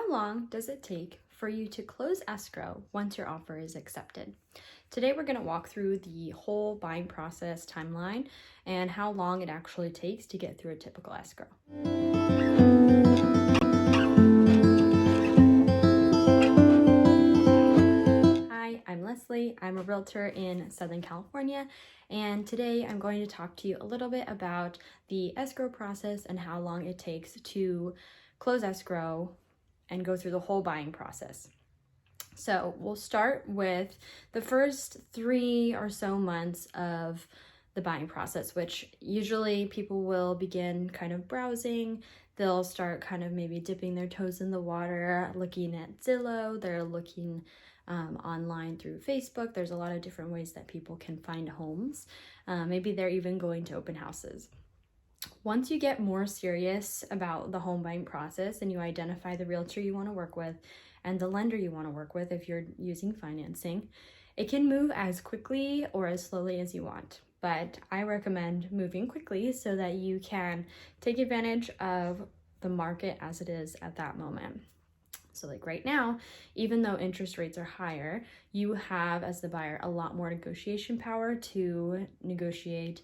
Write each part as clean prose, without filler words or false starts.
How long does it take for you to close escrow once your offer is accepted? Today we're going to walk through the whole buying process timeline and how long it actually takes to get through a typical escrow. Hi, I'm Leslie. I'm a realtor in Southern California, and today I'm going to talk to you a little bit about the escrow process and how long it takes to close escrow and go through the whole buying process. So we'll start with the first 3 or so months of the buying process, which usually people will begin kind of browsing. They'll start kind of maybe dipping their toes in the water, looking at Zillow. They're looking online through Facebook. There's a lot of different ways that people can find homes. Maybe they're even going to open houses. Once you get more serious about the home buying process and you identify the realtor you want to work with and the lender you want to work with if you're using financing, it can move as quickly or as slowly as you want. But I recommend moving quickly so that you can take advantage of the market as it is at that moment. So like right now, even though interest rates are higher, you have as the buyer a lot more negotiation power to negotiate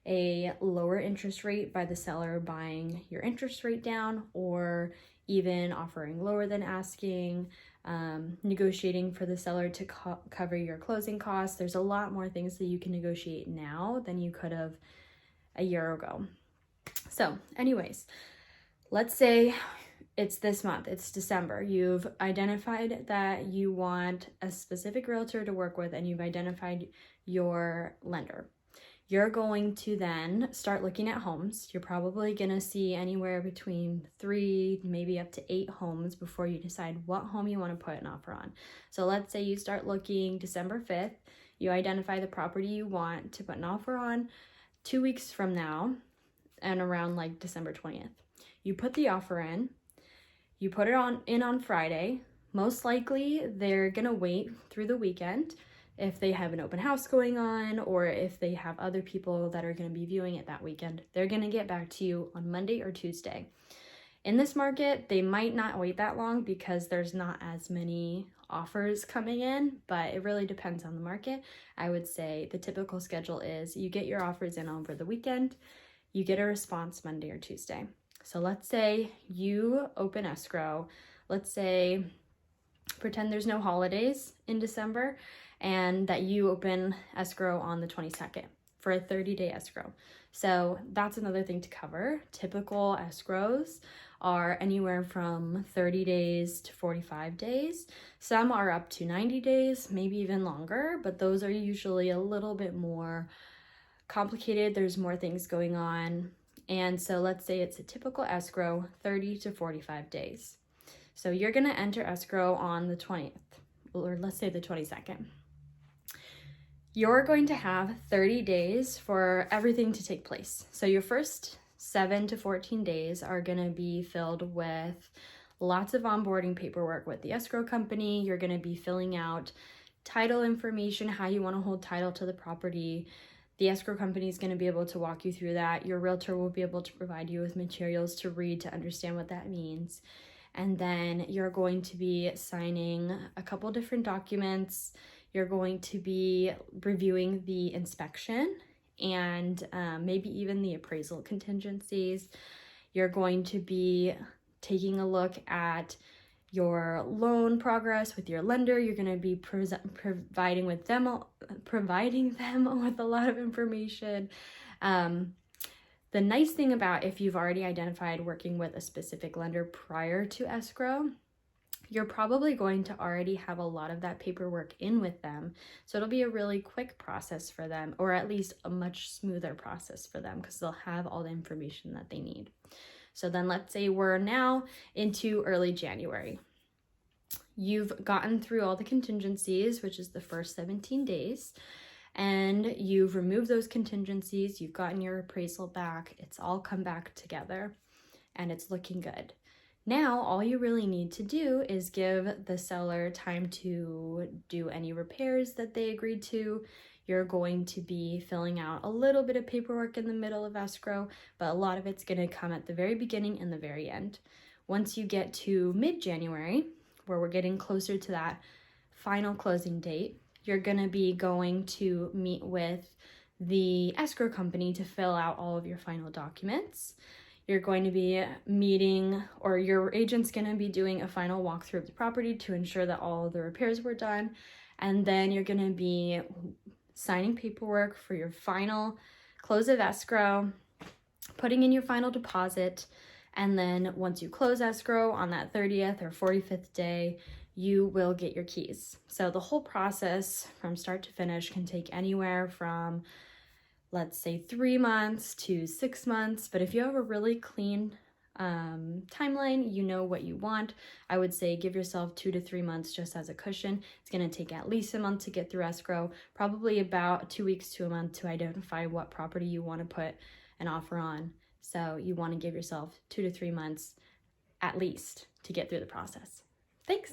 a lower interest rate by the seller buying your interest rate down, or even offering lower than asking, negotiating for the seller to cover your closing costs. There's a lot more things that you can negotiate now than you could have a year ago. So anyways, let's say it's this month, it's December. You've identified that you want a specific realtor to work with and you've identified your lender. You're going to then start looking at homes. You're probably going to see anywhere between 3, maybe up to 8 homes before you decide what home you want to put an offer on. So let's say you start looking December 5th. You identify the property you want to put an offer on 2 weeks from now and around like December 20th. You put the offer in. You put it on Friday. Most likely they're going to wait through the weekend if they have an open house going on, or if they have other people that are going to be viewing it that weekend. They're going to get back to you on Monday or Tuesday. In this market, they might not wait that long because there's not as many offers coming in, but it really depends on the market. I would say the typical schedule is you get your offers in over the weekend, you get a response Monday or Tuesday. So let's say you open escrow, let's say pretend there's no holidays in December, and that you open escrow on the 22nd for a 30-day escrow. So that's another thing to cover. Typical escrows are anywhere from 30 days to 45 days. Some are up to 90 days, maybe even longer, but those are usually a little bit more complicated. There's more things going on. And so let's say it's a typical escrow, 30 to 45 days. So you're gonna enter escrow on the 20th, or let's say the 22nd. You're going to have 30 days for everything to take place. So your first 7 to 14 days are going to be filled with lots of onboarding paperwork with the escrow company. You're going to be filling out title information, how you want to hold title to the property. The escrow company is going to be able to walk you through that. Your realtor will be able to provide you with materials to read to understand what that means. And then you're going to be signing a couple different documents. You're going to be reviewing the inspection and maybe even the appraisal contingencies. You're going to be taking a look at your loan progress with your lender. You're going to be providing them with a lot of information. The nice thing about if you've already identified working with a specific lender prior to escrow, you're probably going to already have a lot of that paperwork in with them. So it'll be a really quick process for them, or at least a much smoother process for them because they'll have all the information that they need. So then let's say we're now into early January. You've gotten through all the contingencies, which is the first 17 days, and you've removed those contingencies. You've gotten your appraisal back. It's all come back together and it's looking good. Now, all you really need to do is give the seller time to do any repairs that they agreed to. You're going to be filling out a little bit of paperwork in the middle of escrow, but a lot of it's going to come at the very beginning and the very end. once you get to mid-January, where we're getting closer to that final closing date, you're gonna be going to meet with the escrow company to fill out all of your final documents. You're going to be meeting, or your agent's gonna be doing a final walkthrough of the property to ensure that all of the repairs were done. And then you're gonna be signing paperwork for your final close of escrow, putting in your final deposit, and then once you close escrow on that 30th or 45th day, you will get your keys. So the whole process from start to finish can take anywhere from, let's say, 3 months to 6 months. But if you have a really clean timeline, you know what you want, I would say give yourself 2 to 3 months just as a cushion. It's going to take at least a month to get through escrow, probably about 2 weeks to a month to identify what property you want to put an offer on. So you want to give yourself 2 to 3 months at least to get through the process. Thanks.